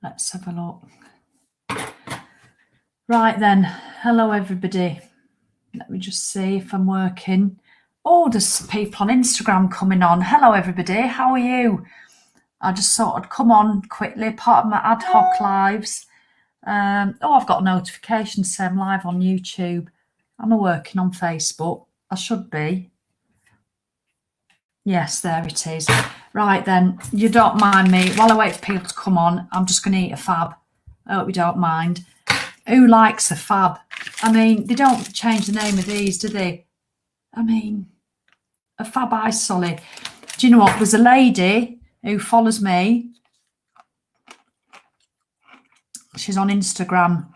Let's have a look. Right then, hello everybody. Let me just see if I'm working. Oh, there's people on Instagram coming on. Hello everybody, how are you? I just thought I'd come on quickly, part of my ad hoc lives. I've got a notification saying I'm live on YouTube. Am I working on Facebook? I should be. Yes, there it is. Right then, you don't mind me. While I wait for people to come on, I'm just going to eat a fab. I hope you don't mind. Who likes a fab? I mean, they don't change the name of these, do they? I mean, a fab ice solid. Do you know what? There's a lady who follows me. She's on Instagram.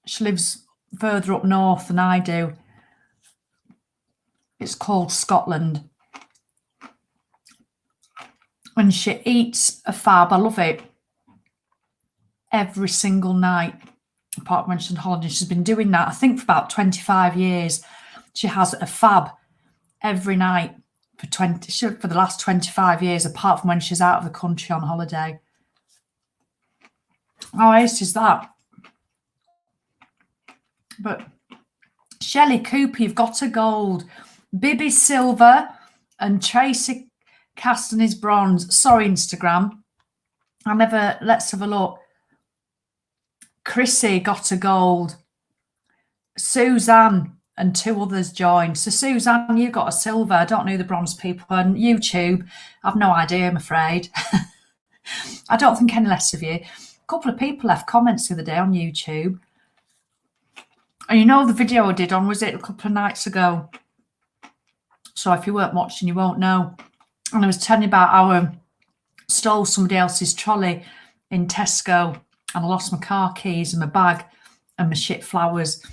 She lives further up north than I do. It's called Scotland. And she eats a fab. I love it. Every single night, apart from when she's on holiday. She's been doing that, I think, for about 25 years. She has a fab every night for the last 25 years, apart from when she's out of the country on holiday. How ace is that? But Shelley Cooper, you've got a gold. Bibby silver and Tracy Caston is bronze. Sorry, Instagram. Let's have a look. Chrissy got a gold. Suzanne and two others joined. So Suzanne, you got a silver. I don't know the bronze people. And YouTube, I've no idea, I'm afraid. I don't think any less of you. A couple of people left comments the other day on YouTube. And you know the video I did on, was it a couple of nights ago? So if you weren't watching, you won't know. And I was telling you about how I stole somebody else's trolley in Tesco and I lost my car keys and my bag and my shit flowers.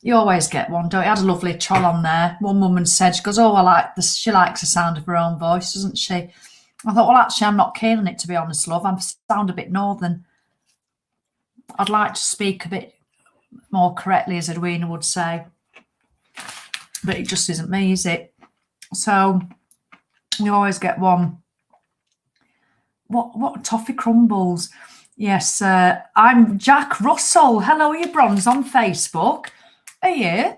You always get one, don't you? I had a lovely troll on there. One woman said, she goes, oh, she likes the sound of her own voice, doesn't she? I thought, well, actually, I'm not keen on it, to be honest, love. I sound a bit northern. I'd like to speak a bit more correctly, as Edwina would say. But it just isn't me, is it? So you always get one. What toffee crumbles? Yes, I'm Jack Russell. Hello, are you bronze on Facebook? Are you?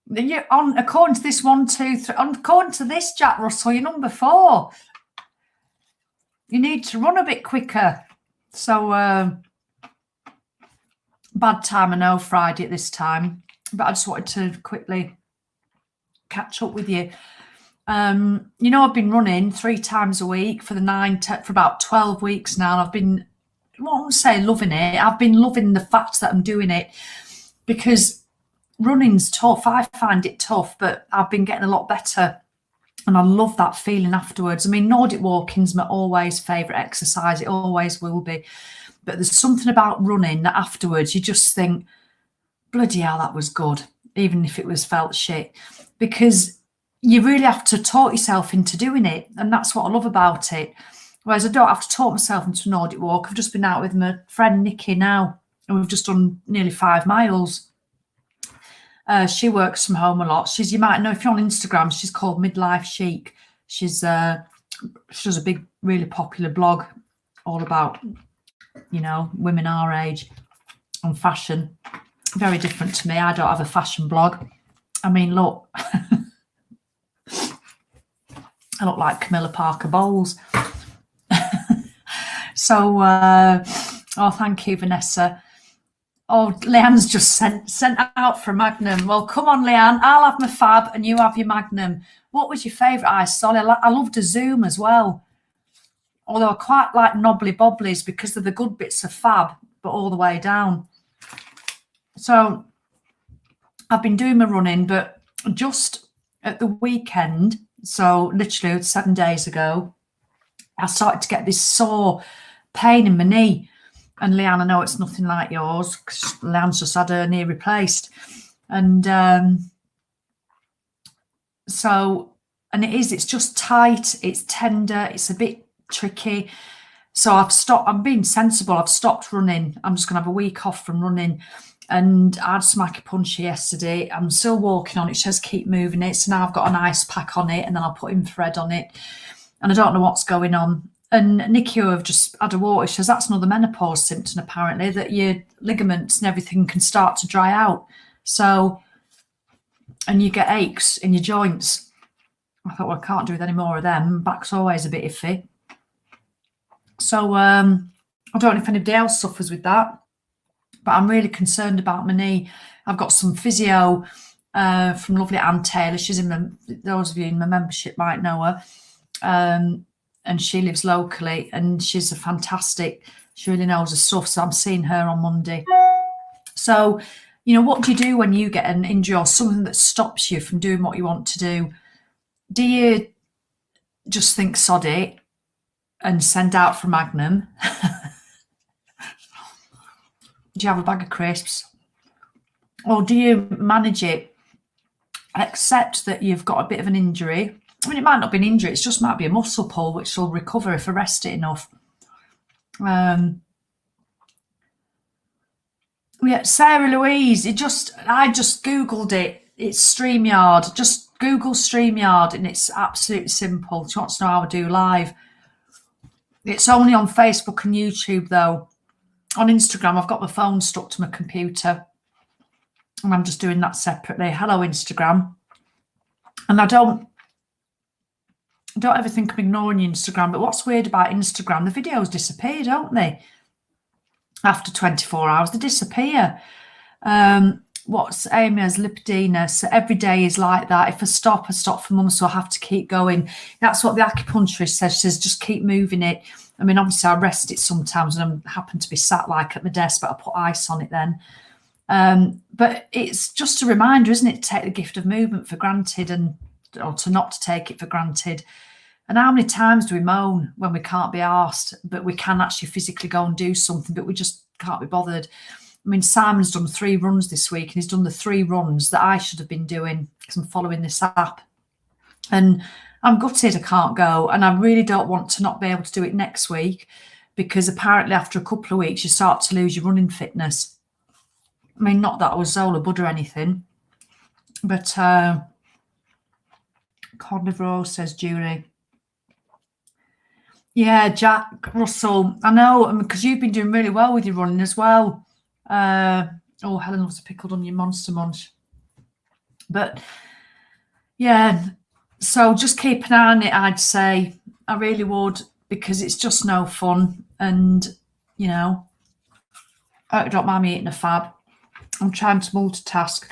You're on, according to this 1, 2, 3. According to this, Jack Russell, you're number 4. You need to run a bit quicker. So bad time, I know, Friday at this time. But I just wanted to quickly catch up with you. You know, I've been running 3 times a week for about 12 weeks now. And I've been, I won't say loving it. I've been loving the fact that I'm doing it because running's tough. I find it tough, but I've been getting a lot better. And I love that feeling afterwards. I mean, Nordic walking's my always favourite exercise. It always will be. But there's something about running that afterwards you just think, bloody hell, that was good, even if it was felt shit. Because you really have to talk yourself into doing it. And that's what I love about it. Whereas I don't have to talk myself into a Nordic walk. I've just been out with my friend Nikki now, and we've just done nearly 5 miles. She works from home a lot. You might know if you're on Instagram, she's called Midlife Chic. She does a big, really popular blog all about, you know, women our age and fashion. Very different to me. I don't have a fashion blog. I mean, look, I look like Camilla Parker Bowles. So, oh, thank you, Vanessa. Oh, Leanne's just sent out for a Magnum. Well, come on, Leanne. I'll have my fab and you have your Magnum. What was your favourite ice solid? I loved a Zoom as well. Although I quite like knobbly bobblies because they're the good bits of fab, but all the way down. So I've been doing my running, but just at the weekend, so literally 7 days ago, I started to get this sore pain in my knee. And Leanne, I know it's nothing like yours because Leanne's just had her knee replaced. And it's just tight, it's tender, it's a bit tricky. So I'm being sensible. I've stopped running. I'm just going to have a week off from running. And I had some acupuncture yesterday. I'm still walking on it. Just keep moving it. So now I've got an ice pack on it and then I'll put in thread on it. and I don't know what's going on. And Nikki, who have just had a water, she says that's another menopause symptom apparently, that your ligaments and everything can start to dry out. So, and you get aches in your joints. I thought, well, I can't do with any more of them. Back's always a bit iffy. So I don't know if anybody else suffers with that, but I'm really concerned about my knee. I've got some physio from lovely Anne Taylor. She's in those of you in my membership might know her. And she lives locally, and she's a fantastic, she really knows her stuff. So I'm seeing her on Monday. So, you know, what do you do when you get an injury or something that stops you from doing what you want to do? Do you just think sod it and send out for Magnum? Do you have a bag of crisps? Or do you manage it, accept that you've got a bit of an injury? I mean, it might not be an injury, it just might be a muscle pull, which will recover if I rest it enough. Yeah, Sarah Louise, I just Googled it. It's StreamYard. Just Google StreamYard, and it's absolutely simple. She wants to know how I do live. It's only on Facebook and YouTube, though. On Instagram, I've got my phone stuck to my computer, and I'm just doing that separately. Hello, Instagram. And I don't ever think I'm ignoring Instagram, but what's weird about Instagram, the videos disappear, don't they? After 24 hours, they disappear. What's Amy as lipedema? So every day is like that. If I stop for months, so I have to keep going. That's what the acupuncturist says. She says, just keep moving it. I mean, obviously I rest it sometimes and I happen to be sat like at my desk, but I put ice on it then. But it's just a reminder, isn't it, to take the gift of movement for granted, or to not to take it for granted. And how many times do we moan when we can't be arsed, but we can actually physically go and do something, but we just can't be bothered? I mean, Simon's done 3 runs this week, and he's done the 3 runs that I should have been doing because I'm following this app. And I'm gutted I can't go, and I really don't want to not be able to do it next week, because apparently after a couple of weeks you start to lose your running fitness. I mean, not that I was Zola Bud or anything, but Carnivore, says Julie. Yeah, Jack Russell, I know, because you've been doing really well with your running as well. Helen loves a pickled onion monster munch. But yeah, so just keep an eye on it, I'd say. I really would, because it's just no fun. And, you know, I don't mind me eating a fab. I'm trying to multitask.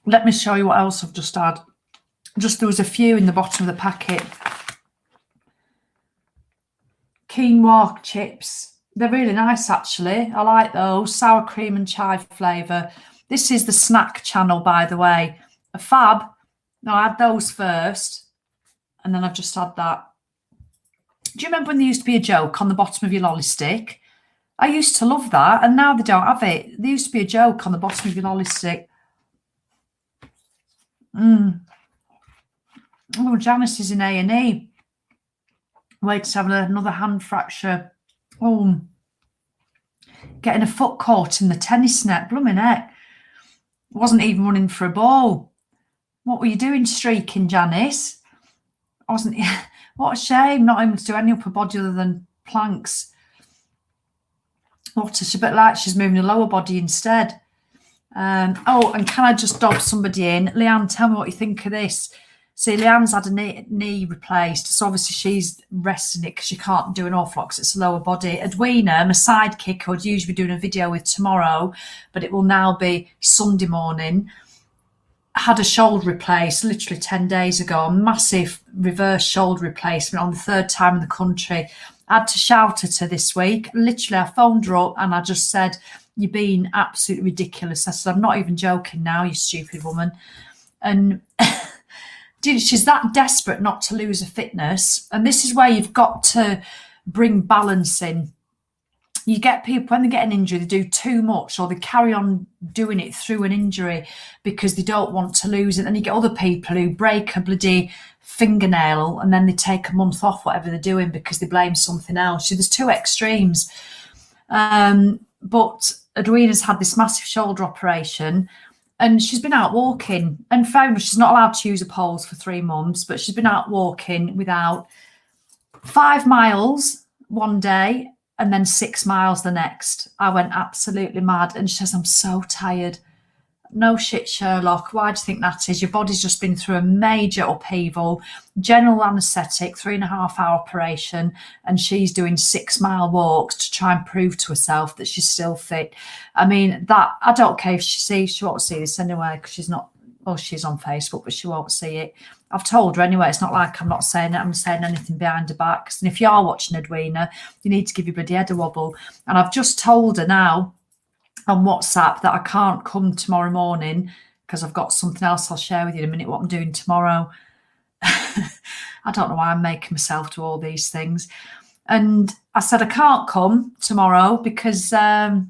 Let me show you what else I've just had. There was a few in the bottom of the packet. Quinoa chips. They're really nice, actually. I like those. Sour cream and chive flavour. This is the snack channel, by the way. A fab. No, I had those first, and then I've just had that. Do you remember when there used to be a joke on the bottom of your lolly stick? I used to love that, and now they don't have it. There used to be a joke on the bottom of your lolly stick. Oh, Janice is in A&E. Wait to have another hand fracture. Oh, getting a foot caught in the tennis net. Blooming heck. Wasn't even running for a ball. What were you doing streaking, Janice? What a shame not able to do any upper body other than planks. What a bit like she's moving the lower body instead. And can I just dob somebody in? Leanne, tell me what you think of this. See, Leanne's had a knee replaced, so obviously she's resting it because she can't do an awful lot because it's a lower body. Edwina, my sidekick, who I'd usually be doing a video with tomorrow, but it will now be Sunday morning, had a shoulder replaced literally 10 days ago, a massive reverse shoulder replacement on the 3rd time in the country. I had to shout at her this week. Literally, I phoned her up and I just said, you're being absolutely ridiculous. I said, I'm not even joking now, you stupid woman. And she's that desperate not to lose her fitness. And this is where you've got to bring balance in. You get people, when they get an injury, they do too much, or they carry on doing it through an injury because they don't want to lose it. And you get other people who break a bloody fingernail and then they take a month off, whatever they're doing, because they blame something else. So there's 2 extremes. But Edwina's had this massive shoulder operation. And she's been out walking. And fair enough, she's not allowed to use a poles for 3 months, but she's been out walking without 5 miles one day and then 6 miles the next. I went absolutely mad. And she says, I'm so tired. No shit, Sherlock. Why do you think that is? Your body's just been through a major upheaval, general anaesthetic, 3.5-hour operation, and she's doing 6-mile walks to try and prove to herself that she's still fit. I mean, that I don't care if she won't see this anyway because she's not. Well, she's on Facebook, but she won't see it. I've told her anyway. It's not like I'm not saying it. I'm saying anything behind her back. And if you are watching Edwina, you need to give your bloody head a wobble. And I've just told her now on WhatsApp that I can't come tomorrow morning because I've got something else I'll share with you in a minute what I'm doing tomorrow. I don't know why I'm making myself do all these things. And I said I can't come tomorrow because I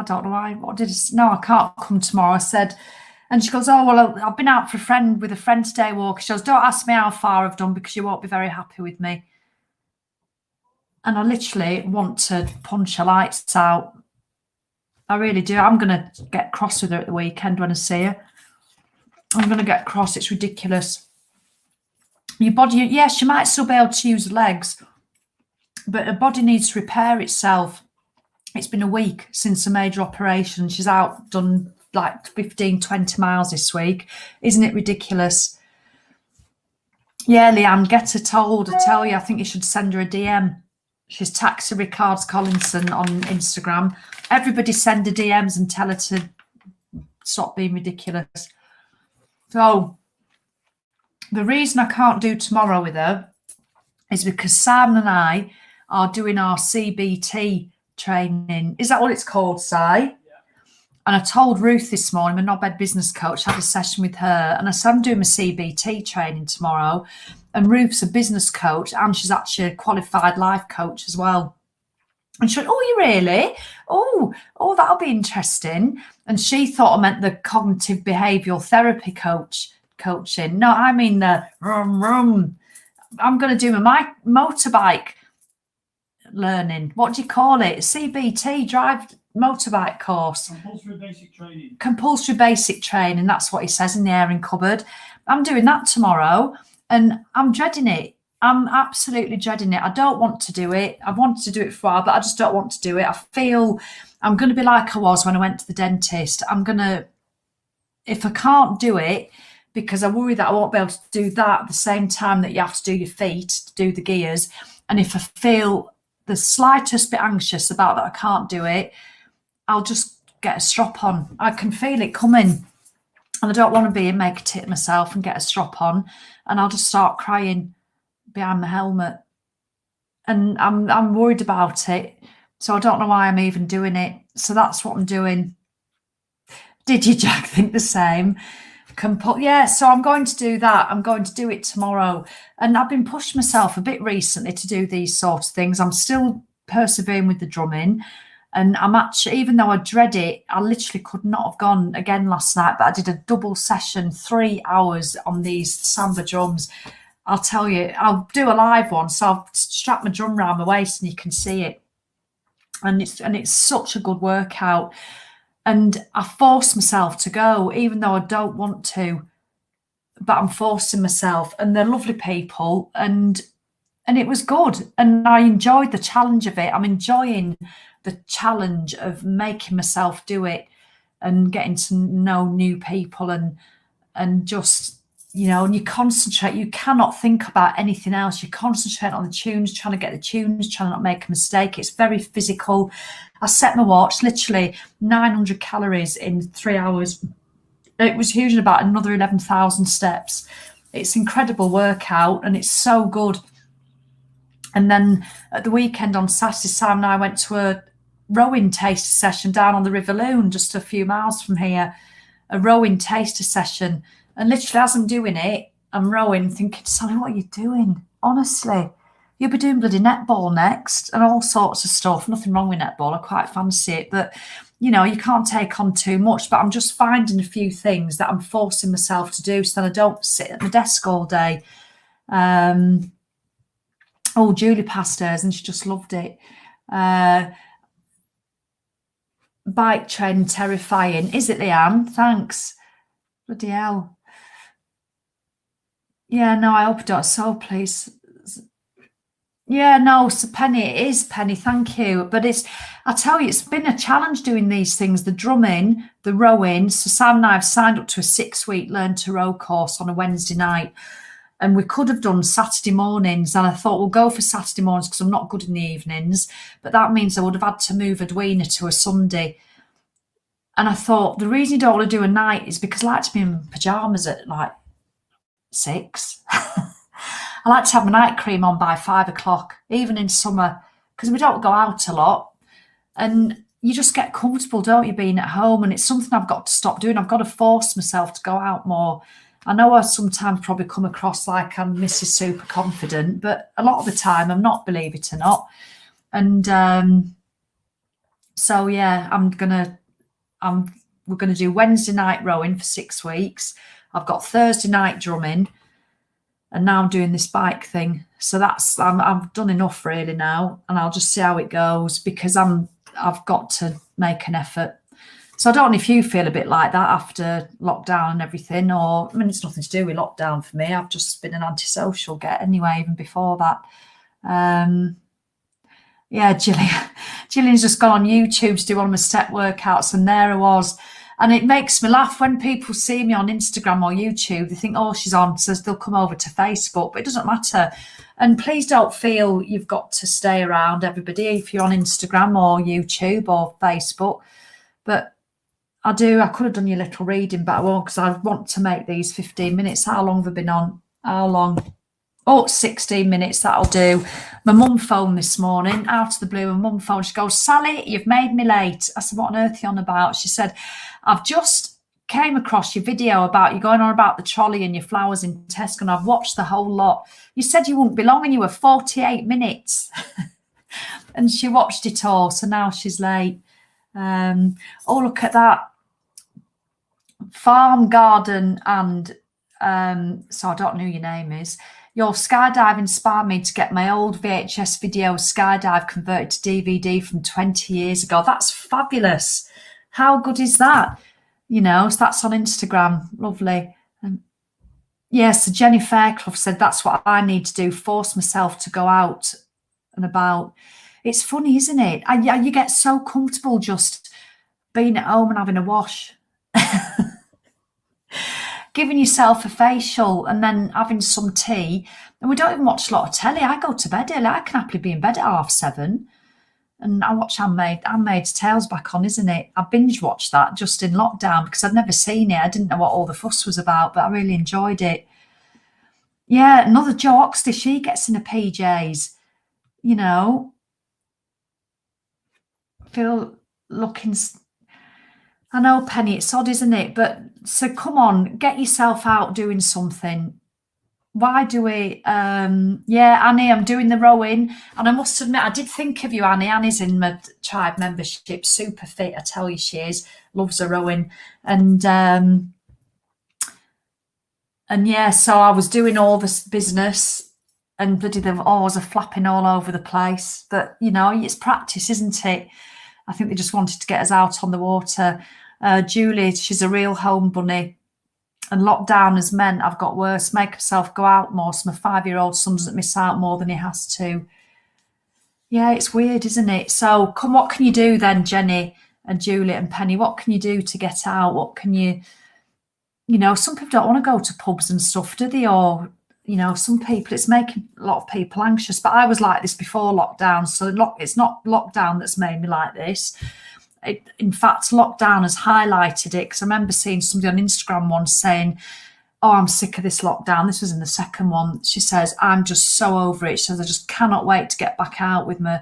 don't know why. No, I can't come tomorrow. I said, and she goes, oh, well, I've been out with a friend today walking. She goes, don't ask me how far I've done because you won't be very happy with me. And I literally want to punch her lights out. I really do. I'm going to get cross with her at the weekend when I see her. I'm going to get cross. It's ridiculous. Your body, yes, you might still be able to use legs, but her body needs to repair itself. It's been a week since a major operation. She's out, done like 15, 20 miles this week. Isn't it ridiculous? Yeah, Leanne, get her told. I tell you, I think you should send her a DM. She's Taxi Ricards Collinson on Instagram. Everybody send her DMs and tell her to stop being ridiculous. So the reason I can't do tomorrow with her is because Simon and I are doing our CBT training. Is that what it's called, Si? Yeah. And I told Ruth this morning, my knobhead business coach, had a session with her, and I said, I'm doing my CBT training tomorrow. And Ruth's a business coach, and she's actually a qualified life coach as well. And she went, oh, you really? Oh, that'll be interesting. And she thought I meant the cognitive behavioural therapy coaching. No, I mean the rum. I'm going to do my motorbike learning. What do you call it? CBT, drive motorbike course. Compulsory basic training. That's what he says in the airing cupboard. I'm doing that tomorrow. And I'm dreading it. I'm absolutely dreading it. I don't want to do it. I've wanted to do it for a while, but I just don't want to do it. I feel I'm going to be like I was when I went to the dentist. If I can't do it, because I worry that I won't be able to do that at the same time that you have to do your feet, to do the gears. And if I feel the slightest bit anxious about that I can't do it, I'll just get a strop on. I can feel it coming. And I don't want to make a tit myself and get a strop on, and I'll just start crying behind my helmet. And I'm worried about it, so I don't know why I'm even doing it. So that's what I'm doing. Did you, Jack, think the same? Yeah, so I'm going to do that. I'm going to do it tomorrow. And I've been pushing myself a bit recently to do these sort of things. I'm still persevering with the drumming. And I'm actually, even though I dread it, I literally could not have gone again last night, but I did a double session, 3 hours on these samba drums. I'll tell you, I'll do a live one. So I'll strap my drum around my waist and you can see it. And it's such a good workout. And I force myself to go, even though I don't want to, but I'm forcing myself. And they're lovely people. And it was good. And I enjoyed the challenge of it. I'm enjoying the challenge of making myself do it and getting to know new people and just, you know, and you concentrate. You cannot think about anything else. You concentrate on the tunes, trying to get the tunes, trying to not make a mistake. It's very physical. I set my watch, literally 900 calories in 3 hours. It was usually about another 11,000 steps. It's incredible workout and it's so good. And then at the weekend on Saturday, Sam and I went to a rowing taster session down on the River Loon, just a few miles from here, a rowing taster session. And literally as I'm doing it, I'm rowing, thinking, Sally, what are you doing? Honestly, you'll be doing bloody netball next and all sorts of stuff. Nothing wrong with netball. I quite fancy it. But, you know, you can't take on too much. But I'm just finding a few things that I'm forcing myself to do so that I don't sit at my desk all day. Julie passed hers and she just loved it. bike trend terrifying. Is it, Leanne? Thanks. Bloody hell. Yeah, no, I hope I don't. So please. Yeah, no, so Penny, it is Penny, thank you. But I tell you, it's been a challenge doing these things, the drumming, the rowing. So Sam and I have signed up to a 6-week learn to row course on a Wednesday night. And we could have done Saturday mornings. And I thought we'll go for Saturday mornings because I'm not good in the evenings. But that means I would have had to move Edwina to a Sunday. And I thought the reason you don't want to do a night is because I like to be in pyjamas at like 6. I like to have my night cream on by 5 o'clock, even in summer, because we don't go out a lot. And you just get comfortable, don't you, being at home? And it's something I've got to stop doing. I've got to force myself to go out more. I know I sometimes probably come across like I'm Mrs. Super Confident, but a lot of the time I'm not, believe it or not. And so, yeah, we're going to do Wednesday night rowing for 6 weeks. I've got Thursday night drumming. And now I'm doing this bike thing. So I've done enough really now, and I'll just see how it goes because I've got to make an effort. So I don't know if you feel a bit like that after lockdown and everything, or I mean, it's nothing to do with lockdown for me. I've just been an antisocial get anyway, even before that. Yeah, Gillian's just gone on YouTube to do one of my step workouts, and there I was. And it makes me laugh when people see me on Instagram or YouTube. They think, oh, she's on, so they'll come over to Facebook, but it doesn't matter. And please don't feel you've got to stay around everybody if you're on Instagram or YouTube or Facebook. But I could have done your little reading, but I won't because I want to make these 15 minutes. How long have I been on? How long? Oh, 16 minutes, that'll do. My mum phoned this morning, out of the blue, and mum phoned. She goes, Sally, you've made me late. I said, what on earth are you on about? She said, I've just came across your video about you going on about the trolley and your flowers in Tesco, and I've watched the whole lot. You said you wouldn't be long and you were 48 minutes. And she watched it all, so now she's late. Oh, look at that. Farm, garden, and so I don't know who your name is. Your skydive inspired me to get my old VHS video skydive converted to DVD from 20 years ago. That's fabulous. How good is that? You know, so that's on Instagram. Lovely. Yes, so Jenny Fairclough said that's what I need to do, force myself to go out and about. It's funny, isn't it? You get so comfortable just being at home and having a wash. Giving yourself a facial and then having some tea. And we don't even watch a lot of telly. I go to bed early. I can happily be in bed at 7:30. And I watch Handmaid's Tale's back on, isn't it? I binge watched that just in lockdown because I'd never seen it. I didn't know what all the fuss was about, but I really enjoyed it. Yeah, another Jo Oxley, she gets in her PJs, you know. Feel looking... I know, Penny, it's odd, isn't it? But so come on, get yourself out doing something. Why do we? Yeah, Annie, I'm doing the rowing. And I must admit, I did think of you, Annie. Annie's in my tribe membership, super fit. I tell you, she is. Loves her rowing. And yeah, so I was doing all this business and bloody the oars are flapping all over the place. But, you know, it's practice, isn't it? I think they just wanted to get us out on the water. Julie, she's a real home bunny. And lockdown has meant I've got worse, make myself go out more so my 5-year-old son doesn't miss out more than he has to. Yeah, it's weird, isn't it? So what can you do then, Jenny and Julie and Penny? What can you do to get out? What can you know, some people don't want to go to pubs and stuff, do they? Or, you know, some people, it's making a lot of people anxious. But I was like this before lockdown. So it's not lockdown that's made me like this. In fact, lockdown has highlighted it because I remember seeing somebody on Instagram once saying, oh, I'm sick of this lockdown. This was in the second one. She says, I'm just so over it. She says, I just cannot wait to get back out with my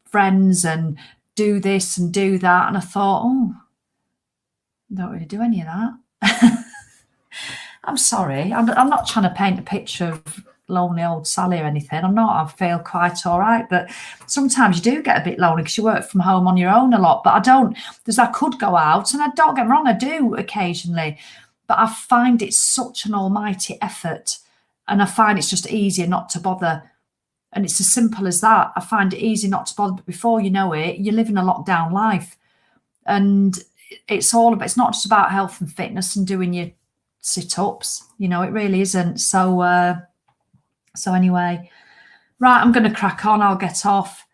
friends and do this and do that. And I thought, oh, I don't really do any of that. I'm sorry. I'm not trying to paint a picture of lonely old Sally or anything. I'm not. I feel quite all right. But sometimes you do get a bit lonely because you work from home on your own a lot. But I don't, because I could go out, and I don't get me wrong, I do occasionally. But I find it's such an almighty effort. And I find it's just easier not to bother. And it's as simple as that. I find it easy not to bother. But before you know it, you're living a lockdown life. And it's not just about health and fitness and doing your sit-ups, you know, it really isn't. So anyway, right, I'm going to crack on. I'll get off.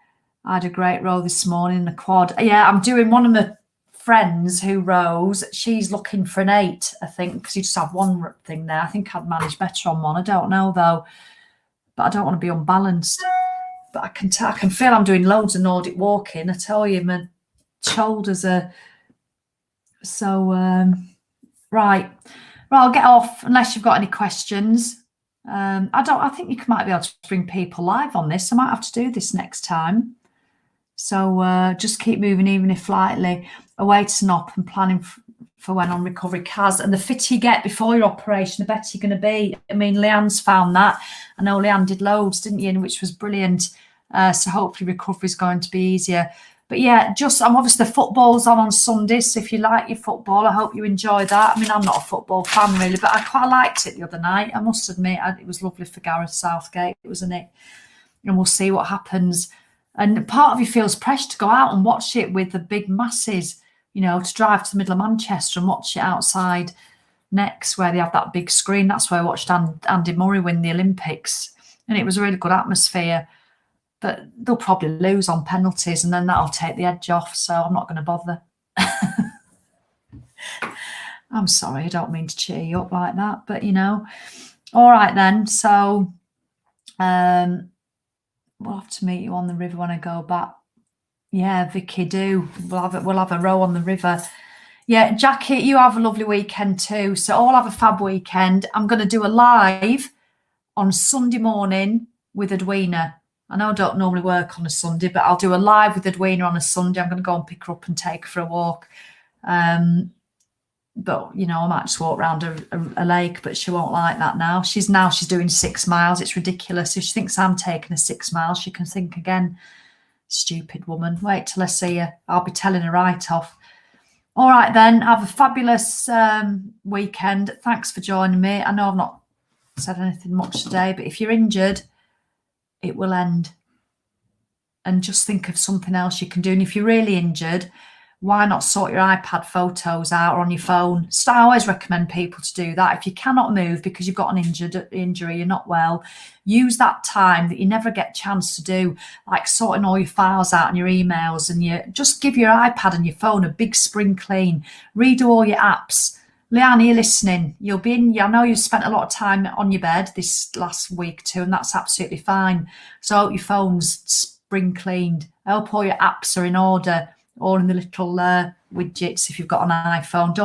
I had a great row this morning in the quad. Yeah, I'm doing one of my friends who rows. She's looking for an 8, I think, because you just have one thing there. I think I'd manage better on one. I don't know though, but I don't want to be unbalanced. But I can feel I'm doing loads of Nordic walking. I tell you, my shoulders are so right. Well, I'll get off unless you've got any questions. I think you might be able to bring people live on this. I might have to do this next time. So just keep moving, even if lightly, away to Nop and planning for when on recovery. Kaz, and the fitter you get before your operation, the better you're going to be. I mean, Leanne's found that. I know Leanne did loads, didn't you? Which was brilliant. So hopefully recovery is going to be easier. But yeah, I'm obviously the football's on Sunday. So if you like your football, I hope you enjoy that. I mean, I'm not a football fan really, but I quite liked it the other night. I must admit, it was lovely for Gareth Southgate, wasn't it? And we'll see what happens. And part of you feels pressure to go out and watch it with the big masses, you know, to drive to the middle of Manchester and watch it outside next where they have that big screen. That's where I watched Andy Murray win the Olympics. And it was a really good atmosphere. But they'll probably lose on penalties and then that'll take the edge off. So I'm not going to bother. I'm sorry, I don't mean to cheer you up like that. But, you know, all right then. So we'll have to meet you on the river when I go back. Yeah, Vicky, do. We'll have a row on the river. Yeah, Jackie, you have a lovely weekend too. So all have a fab weekend. I'm going to do a live on Sunday morning with Edwina. I know I don't normally work on a Sunday, but I'll do a live with Edwina on a Sunday. I'm going to go and pick her up and take her for a walk. But, you know, I might just walk around a lake, but she won't like that now. She's doing 6 miles. It's ridiculous. If she thinks I'm taking her 6 miles, she can think again. Stupid woman. Wait till I see her. I'll be telling her right off. All right, then. Have a fabulous weekend. Thanks for joining me. I know I've not said anything much today, but if you're injured, it will end. And just think of something else you can do. And if you're really injured, why not sort your iPad photos out or on your phone? So I always recommend people to do that. If you cannot move because you've got an injury, you're not well, use that time that you never get a chance to do, like sorting all your files out and your emails, and you just give your iPad and your phone a big spring clean. Redo all your apps. Leanne, you're listening. I know you've spent a lot of time on your bed this last week too, and that's absolutely fine. So I hope your phone's spring cleaned. I hope all your apps are in order, all in the little widgets if you've got an iPhone.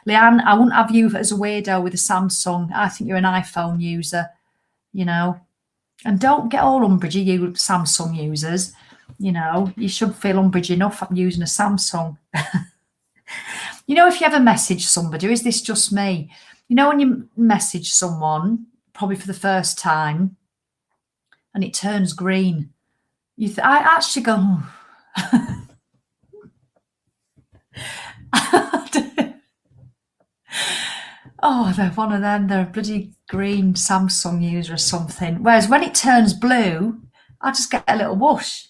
Leanne, I wouldn't have you as a weirdo with a Samsung. I think you're an iPhone user, you know. And don't get all umbragey, you Samsung users. You know, you should feel umbragey enough I'm using a Samsung. You know, if you ever message somebody, is this just me? You know, when you message someone, probably for the first time, and it turns green, I actually go, oh, they're one of them. They're a bloody green Samsung user or something. Whereas when it turns blue, I just get a little whoosh.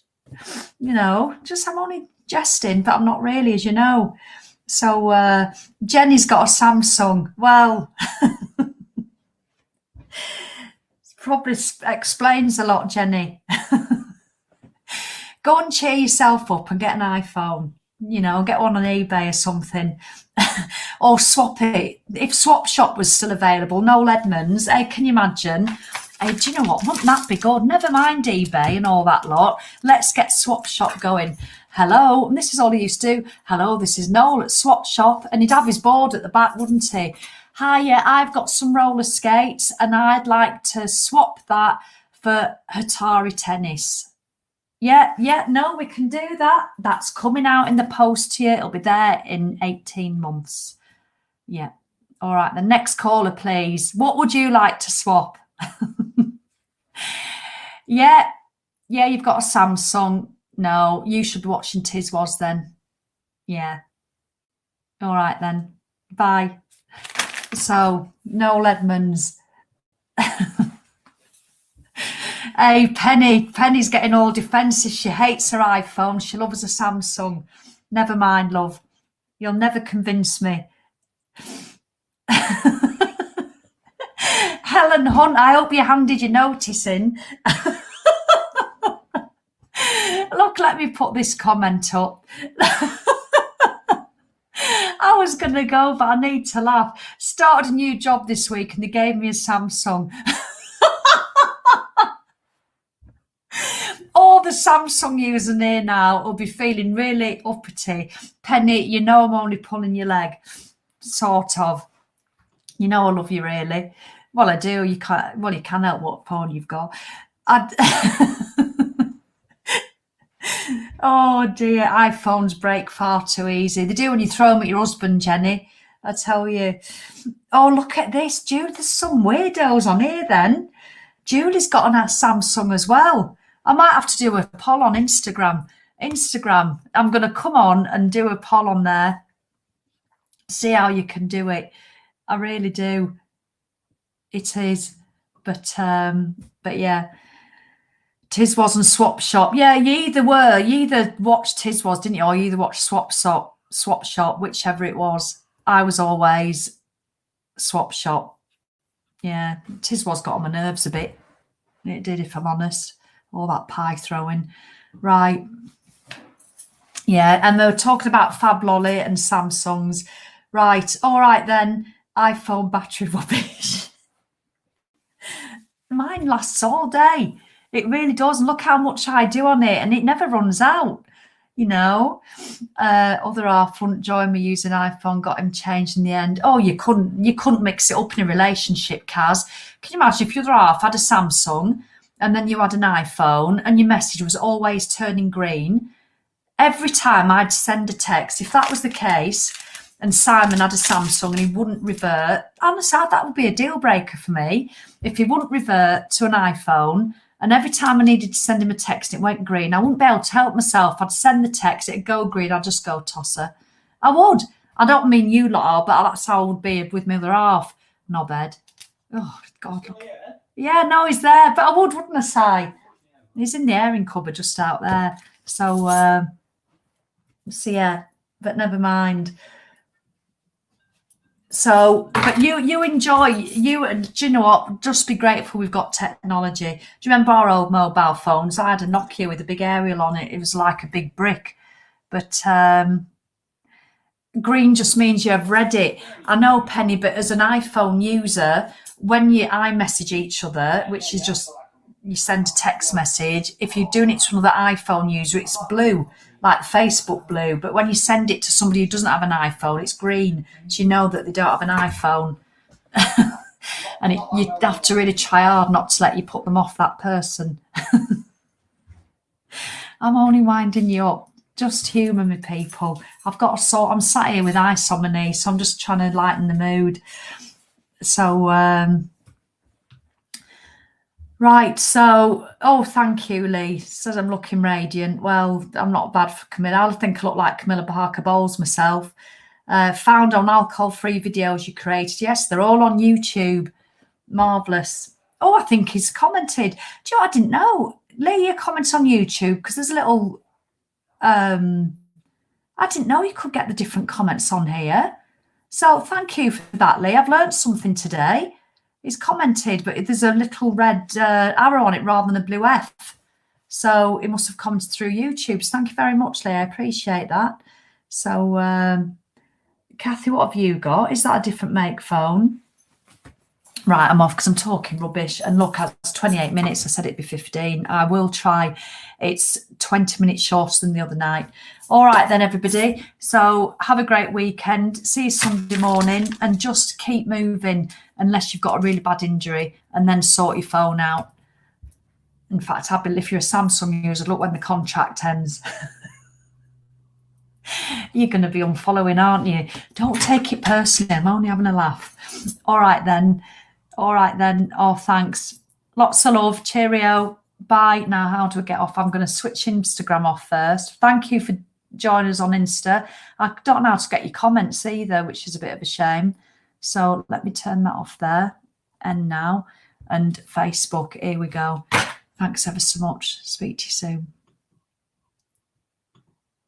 You know, I'm only jesting, but I'm not really, as you know. So Jenny's got a Samsung. Well, probably explains a lot, Jenny. Go and cheer yourself up and get an iPhone. You know, get one on eBay or something. Or swap it. If Swap Shop was still available, Noel Edmonds, hey, can you imagine? Hey, do you know what? Wouldn't that be good? Never mind eBay and all that lot. Let's get Swap Shop going. Hello, and this is all he used to do. Hello, this is Noel at Swap Shop, and he'd have his board at the back, wouldn't he? Hi, yeah, I've got some roller skates, and I'd like to swap that for Atari tennis. Yeah, no, we can do that. That's coming out in the post to you. It'll be there in 18 months. Yeah. All right, the next caller, please. What would you like to swap? Yeah, you've got a Samsung. No, you should be watching Tiswas then. Yeah. All right then. Bye. So, Noel Edmonds. Hey, Penny's getting all defensive. She hates her iPhone. She loves a Samsung. Never mind, love. You'll never convince me. Helen Hunt, I hope you handed your notice in. Look, let me put this comment up. I was going to go, but I need to laugh. Started a new job this week and they gave me a Samsung. All the Samsung users here now will be feeling really uppity. Penny, you know I'm only pulling your leg. Sort of. You know I love you, really. Well, I do. You can't. Well, you can help what phone you've got. Oh dear, iPhones break far too easy. They do when you throw them at your husband, Jenny. I tell you. Oh, look at this, Jude. There's some weirdos on here. Then Julie's got a Samsung as well. I might have to do a poll on Instagram. I'm going to come on and do a poll on there. See how you can do it. I really do. It is, but yeah. Tiswas and Swap Shop. Yeah, you either watched Tiswas, didn't you? Or you either watched Swap Shop, whichever it was. I was always Swap Shop. Yeah, Tiswas got on my nerves a bit. It did, if I'm honest. All that pie throwing. Right. Yeah, and they were talking about Fab Lolly and Samsungs. Right, all right then. iPhone battery rubbish. Mine lasts all day. It really does. And look how much I do on it, and it never runs out. You know, other half wouldn't join me using iPhone. Got him changed in the end. Oh, you couldn't mix it up in a relationship, Kaz. Can you imagine if your other half had a Samsung and then you had an iPhone and your message was always turning green? Every time I'd send a text, if that was the case, and Simon had a Samsung and he wouldn't revert, honestly, that would be a deal breaker for me. If he wouldn't revert to an iPhone, and every time I needed to send him a text, it went green, I wouldn't be able to help myself. I'd send the text, it'd go green, I'd just go tosser. I would. I don't mean you lot are, but that's how I would be with my other half. Knobhead. Oh, God. Look. Yeah, no, he's there, but I would, wouldn't I, Si? He's in the airing cupboard just out there. So yeah, but never mind. So, but you enjoy, and do you know what? Just be grateful we've got technology. Do you remember our old mobile phones? I had a Nokia with a big aerial on it. It was like a big brick. But green just means you have read it. I know, Penny, but as an iPhone user, when you iMessage each other, which is just you send a text message, if you're doing it to another iPhone user, it's blue, like Facebook blue. But when you send it to somebody who doesn't have an iPhone, it's green. So you know that they don't have an iPhone. And you'd have to really try hard not to let you put them off that person. I'm only winding you up. Just humour me, people. I'm sat here with ice on my knee, so I'm just trying to lighten the mood. So, right, so, oh, thank you, Lee. Says I'm looking radiant. Well, I'm not bad for Camilla. I think I look like Camilla Barker Bowles myself. Found on alcohol-free videos you created. Yes, they're all on YouTube. Marvellous. Oh, I think he's commented. Do you know what I didn't know? Lee, your comments on YouTube, because there's a little... I didn't know you could get the different comments on here. So thank you for that, Lee. I've learned something today. He's commented, but there's a little red arrow on it rather than a blue F. So it must have commented through YouTube. So thank you very much, Lee. I appreciate that. So, Kathy, what have you got? Is that a different make phone? Right, I'm off because I'm talking rubbish. And look, it's 28 minutes. I said it'd be 15. I will try. It's 20 minutes shorter than the other night. All right then, everybody. So have a great weekend. See you Sunday morning and just keep moving unless you've got a really bad injury, and then sort your phone out. In fact, if you're a Samsung user, look when the contract ends. You're going to be unfollowing, aren't you? Don't take it personally. I'm only having a laugh. All right then. Oh, thanks. Lots of love. Cheerio. Bye. Now, how do I get off? I'm going to switch Instagram off first. Thank you for joining us on Insta. I don't know how to get your comments either, which is a bit of a shame. So let me turn that off there. And now, and Facebook. Here we go. Thanks ever so much. Speak to you soon.